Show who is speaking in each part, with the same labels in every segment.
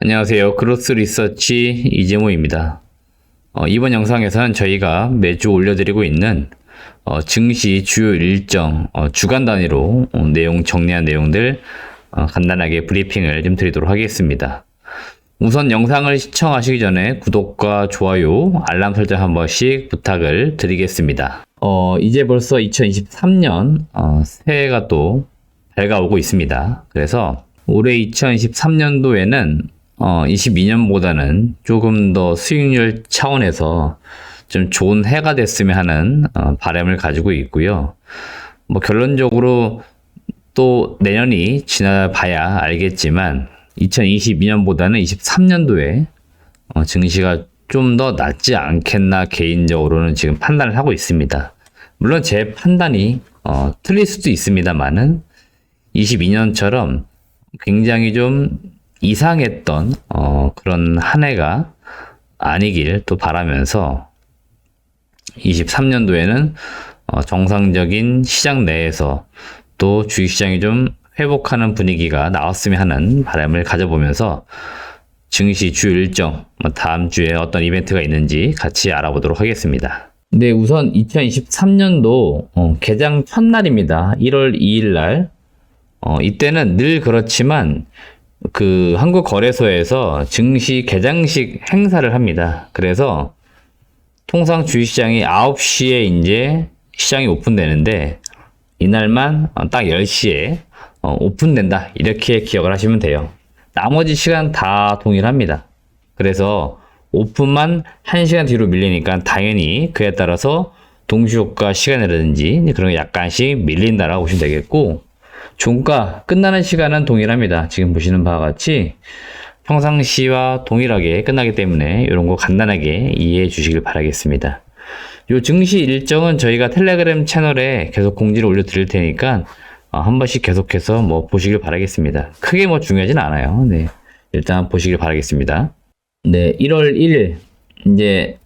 Speaker 1: 안녕하세요. 크로스 리서치 이재모입니다. 이번 영상에서는 저희가 매주 올려드리고 있는 증시 주요 일정 주간 단위로 내용 정리한 내용들 간단하게 브리핑을 좀 드리도록 하겠습니다. 우선 영상을 시청하시기 전에 구독과 좋아요, 알람 설정 한 번씩 부탁을 드리겠습니다. 이제 벌써 2023년 새해가 또 밝아오고 있습니다. 그래서 올해 2023년도에는 22년보다는 조금 더 수익률 차원에서 좀 좋은 해가 됐으면 하는 바람을 가지고 있고요. 결론적으로 또 내년이 지나봐야 알겠지만 2022년보다는 23년도에 증시가 좀 더 낫지 않겠나 개인적으로는 지금 판단을 하고 있습니다. 물론 제 판단이 틀릴 수도 있습니다만은 22년처럼 굉장히 좀 이상했던 그런 한 해가 아니길 또 바라면서 23년도에는 정상적인 시장 내에서 또 주식시장이 좀 회복하는 분위기가 나왔으면 하는 바람을 가져보면서 증시 주 일정, 다음 주에 어떤 이벤트가 있는지 같이 알아보도록 하겠습니다. 네, 우선 2023년도 개장 첫날입니다. 1월 2일 날 이때는 늘 그렇지만 그 한국거래소에서 증시 개장식 행사를 합니다. 그래서 통상 주식시장이 9시에 이제 시장이 오픈되는데 이날만 딱 10시에 오픈된다 이렇게 기억을 하시면 돼요. 나머지 시간 다 동일합니다. 그래서 오픈만 1시간 뒤로 밀리니까 당연히 그에 따라서 동시효과 시간이라든지 그런 게 약간씩 밀린다라고 보시면 되겠고, 종가 끝나는 시간은 동일합니다. 지금 보시는 바와 같이 평상시와 동일하게 끝나기 때문에 이런 거 간단하게 이해해 주시길 바라겠습니다. 요 증시 일정은 저희가 텔레그램 채널에 계속 공지를 올려 드릴 테니까 한 번씩 계속해서 보시길 바라겠습니다. 크게 중요하진 않아요. 네, 일단 보시길 바라겠습니다. 네, 1월 1일 이제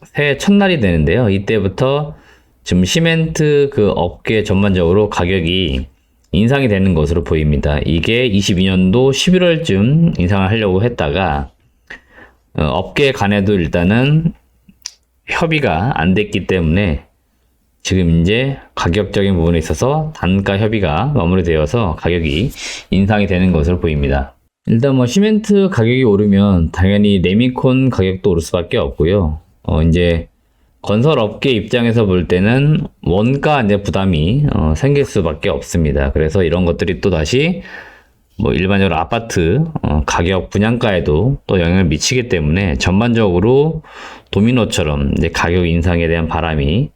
Speaker 1: 새해 첫날이 되는데요. 이때부터 지금 시멘트 그 업계 전반적으로 가격이 인상이 되는 것으로 보입니다. 이게 22년도 11월쯤 인상을 하려고 했다가 업계 간에도 일단은 협의가 안 됐기 때문에 지금 이제 가격적인 부분에 있어서 단가 협의가 마무리되어서 가격이 인상이 되는 것으로 보입니다. 일단 시멘트 가격이 오르면 당연히 레미콘 가격도 오를 수밖에 없고요. 이제 건설업계 입장에서 볼 때는 원가 이제 부담이 생길 수밖에 없습니다. 그래서 이런 것들이 또 다시 일반적으로 아파트 가격 분양가에도 또 영향을 미치기 때문에 전반적으로 도미노처럼 이제 가격 인상에 대한 바람이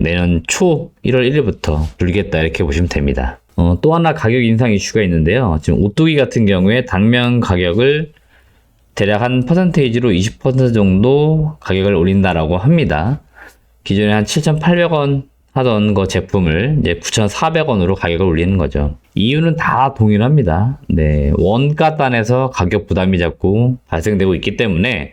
Speaker 1: 내년 초 1월 1일부터 불겠다 이렇게 보시면 됩니다. 또 하나 가격 인상 이슈가 있는데요. 지금 오뚜기 같은 경우에 당면 가격을 대략 한 퍼센테이지로 20% 정도 가격을 올린다라고 합니다. 기존에 한 7,800원 하던 그 제품을 이제 9,400원으로 가격을 올리는 거죠. 이유는 다 동일합니다. 네, 원가 단에서 가격 부담이 자꾸 발생되고 있기 때문에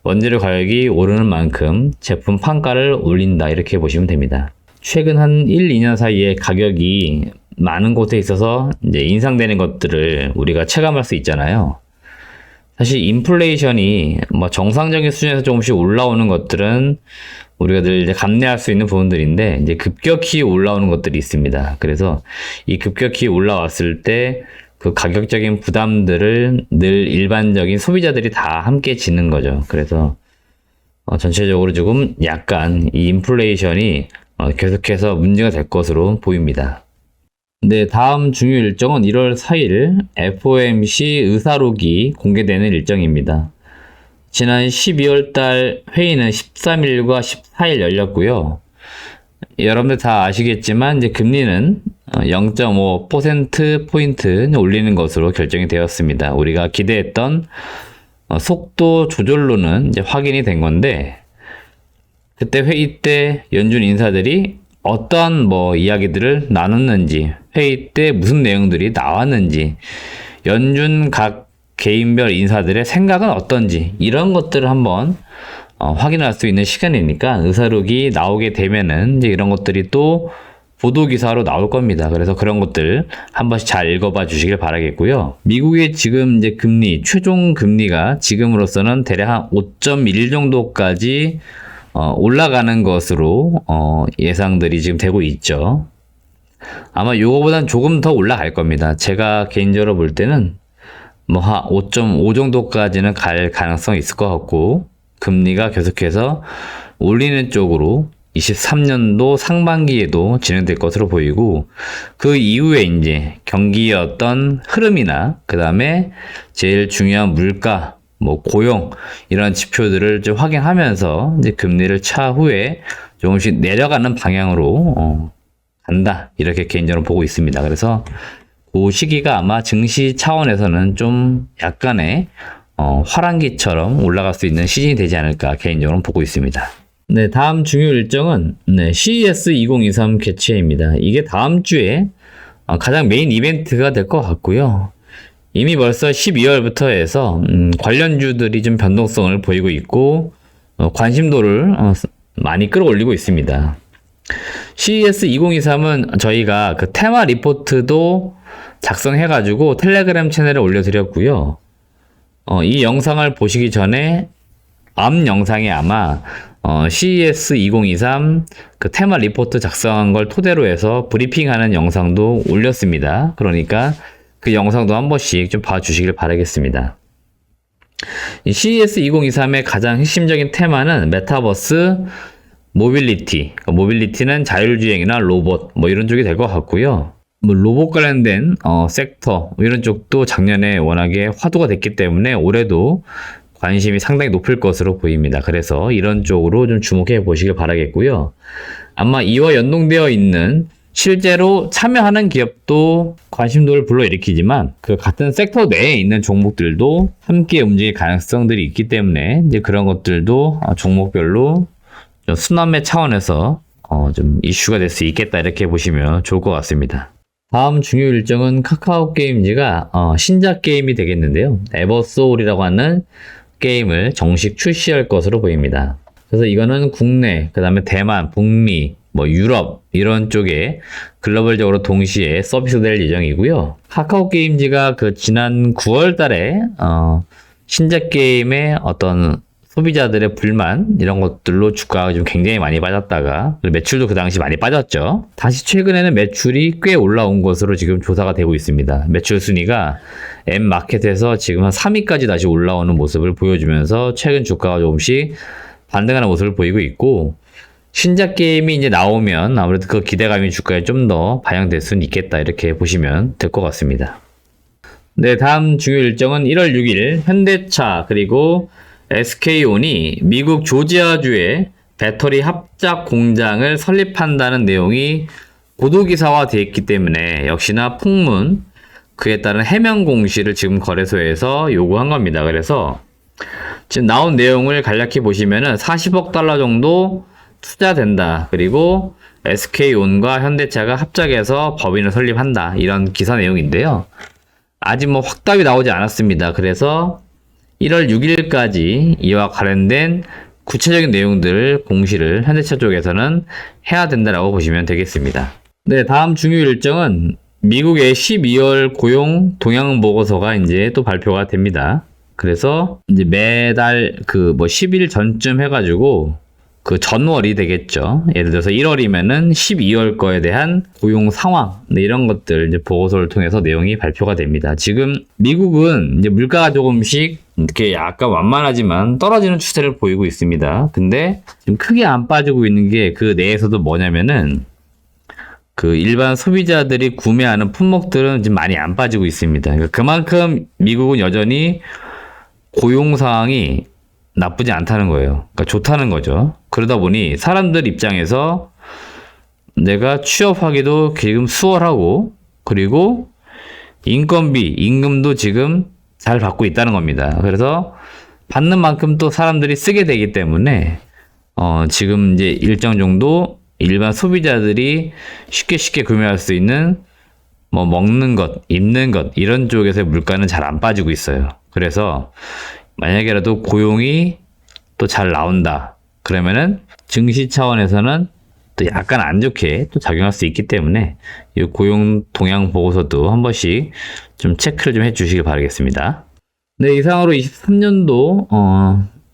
Speaker 1: 원재료 가격이 오르는 만큼 제품 판가를 올린다 이렇게 보시면 됩니다. 최근 한 1, 2년 사이에 가격이 많은 곳에 있어서 이제 인상되는 것들을 우리가 체감할 수 있잖아요. 사실 인플레이션이 정상적인 수준에서 조금씩 올라오는 것들은 우리가 늘 이제 감내할 수 있는 부분들인데 이제 급격히 올라오는 것들이 있습니다. 그래서 이 급격히 올라왔을 때 그 가격적인 부담들을 늘 일반적인 소비자들이 다 함께 지는 거죠. 그래서 전체적으로 조금 약간 이 인플레이션이 계속해서 문제가 될 것으로 보입니다. 네, 다음 중요 일정은 1월 4일 FOMC 의사록이 공개되는 일정입니다. 지난 12월 달 회의는 13일과 14일 열렸고요. 여러분들 다 아시겠지만 이제 금리는 0.5% 올리는 것으로 결정이 되었습니다. 우리가 기대했던 속도 조절로는 이제 확인이 된 건데, 그때 회의 때 연준 인사들이 어떠한 이야기들을 나눴는지, 회의 때 무슨 내용들이 나왔는지, 연준 각 개인별 인사들의 생각은 어떤지 이런 것들을 한번 확인할 수 있는 시간이니까 의사록이 나오게 되면은 이제 이런 것들이 또 보도기사로 나올 겁니다. 그래서 그런 것들 한 번씩 잘 읽어봐 주시길 바라겠고요. 미국의 지금 이제 금리, 최종 금리가 지금으로서는 대략 한 5.1 정도까지 올라가는 것으로 예상들이 지금 되고 있죠. 아마 요거보단 조금 더 올라갈 겁니다. 제가 개인적으로 볼 때는 뭐 한 5.5 정도까지는 갈 가능성이 있을 것 같고, 금리가 계속해서 올리는 쪽으로 23년도 상반기에도 진행될 것으로 보이고, 그 이후에 이제 경기의 어떤 흐름이나 그 다음에 제일 중요한 물가, 뭐 고용 이런 지표들을 좀 확인하면서 이제 금리를 차후에 조금씩 내려가는 방향으로 간다, 이렇게 개인적으로 보고 있습니다. 그래서 그 시기가 아마 증시 차원에서는 좀 약간의 화랑기처럼 올라갈 수 있는 시즌이 되지 않을까 개인적으로 보고 있습니다. 네, 다음 중요 일정은 CES 2023 개최입니다. 이게 다음 주에 가장 메인 이벤트가 될 것 같고요. 이미 벌써 12월부터 해서 관련주들이 좀 변동성을 보이고 있고 관심도를 많이 끌어올리고 있습니다. CES 2023은 저희가 그 테마 리포트도 작성해가지고 텔레그램 채널에 올려드렸고요. 이 영상을 보시기 전에 앞 영상에 아마 CES 2023 그 테마 리포트 작성한 걸 토대로 해서 브리핑하는 영상도 올렸습니다. 그러니까 그 영상도 한 번씩 좀 봐주시길 바라겠습니다. 이 CES 2023의 가장 핵심적인 테마는 메타버스, 모빌리티. 모빌리티는 자율주행이나 로봇 뭐 이런 쪽이 될 것 같고요. 뭐 로봇 관련된 섹터 이런 쪽도 작년에 워낙에 화두가 됐기 때문에 올해도 관심이 상당히 높을 것으로 보입니다. 그래서 이런 쪽으로 좀 주목해 보시길 바라겠고요. 아마 이와 연동되어 있는 실제로 참여하는 기업도 관심도를 불러일으키지만 그 같은 섹터 내에 있는 종목들도 함께 움직일 가능성들이 있기 때문에 이제 그런 것들도 종목별로 좀 순환매 차원에서 좀 이슈가 될 수 있겠다, 이렇게 보시면 좋을 것 같습니다. 다음 중요 일정은 카카오 게임즈가 신작 게임이 되겠는데요. 에버소울이라고 하는 게임을 정식 출시할 것으로 보입니다. 그래서 이거는 국내, 그 다음에 대만, 북미, 뭐 유럽 이런 쪽에 글로벌적으로 동시에 서비스될 예정이고요. 카카오 게임즈가 그 지난 9월 달에 신작 게임의 어떤 소비자들의 불만 이런 것들로 주가가 좀 굉장히 많이 빠졌다가 매출도 그 당시 많이 빠졌죠. 다시 최근에는 매출이 꽤 올라온 것으로 지금 조사가 되고 있습니다. 매출 순위가 M마켓에서 지금 한 3위까지 다시 올라오는 모습을 보여주면서 최근 주가가 조금씩 반등하는 모습을 보이고 있고, 신작 게임이 이제 나오면 아무래도 그 기대감이 주가에 좀 더 반영될 수는 있겠다, 이렇게 보시면 될 것 같습니다. 네, 다음 중요 일정은 1월 6일 현대차 그리고 SK온이 미국 조지아주에 배터리 합작 공장을 설립한다는 내용이 보도기사화 되어 있기 때문에 역시나 풍문, 그에 따른 해명 공시를 지금 거래소에서 요구한 겁니다. 그래서 지금 나온 내용을 간략히 보시면은 40억 달러 정도 투자된다. 그리고 SK온과 현대차가 합작해서 법인을 설립한다. 이런 기사 내용인데요. 아직 뭐 확답이 나오지 않았습니다. 그래서 1월 6일까지 이와 관련된 구체적인 내용들을 공시를 현대차 쪽에서는 해야 된다라고 보시면 되겠습니다. 네, 다음 중요 일정은 미국의 12월 고용 동향 보고서가 이제 또 발표가 됩니다. 그래서 이제 매달 그 뭐 10일 전쯤 해가지고 그 전월이 되겠죠. 예를 들어서 1월이면은 12월 거에 대한 고용 상황, 이런 것들 이제 보고서를 통해서 내용이 발표가 됩니다. 지금 미국은 이제 물가가 조금씩 이렇게 약간 완만하지만 떨어지는 추세를 보이고 있습니다. 근데 지금 크게 안 빠지고 있는 게 그 내에서도 뭐냐면은 그 일반 소비자들이 구매하는 품목들은 지금 많이 안 빠지고 있습니다. 그러니까 그만큼 미국은 여전히 고용 상황이 나쁘지 않다는 거예요. 그러니까 좋다는 거죠. 그러다 보니 사람들 입장에서 내가 취업하기도 지금 수월하고, 그리고 인건비, 임금도 지금 잘 받고 있다는 겁니다. 그래서 받는 만큼 또 사람들이 쓰게 되기 때문에 지금 이제 일정 정도 일반 소비자들이 쉽게 구매할 수 있는 뭐 먹는 것, 입는 것 이런 쪽에서의 물가는 잘 안 빠지고 있어요. 그래서 만약에라도 고용이 또 잘 나온다 그러면은 증시 차원에서는 또 약간 안 좋게 또 작용할 수 있기 때문에 이 고용 동향 보고서도 한 번씩 좀 체크를 좀 해주시길 바라겠습니다. 네, 이상으로 23년도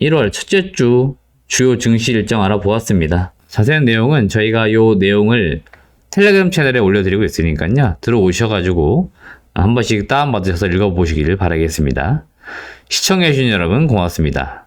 Speaker 1: 1월 첫째 주 주요 증시 일정 알아보았습니다. 자세한 내용은 저희가 이 내용을 텔레그램 채널에 올려드리고 있으니까요. 들어오셔가지고 한 번씩 다운받으셔서 읽어보시길 바라겠습니다. 시청해주신 여러분 고맙습니다.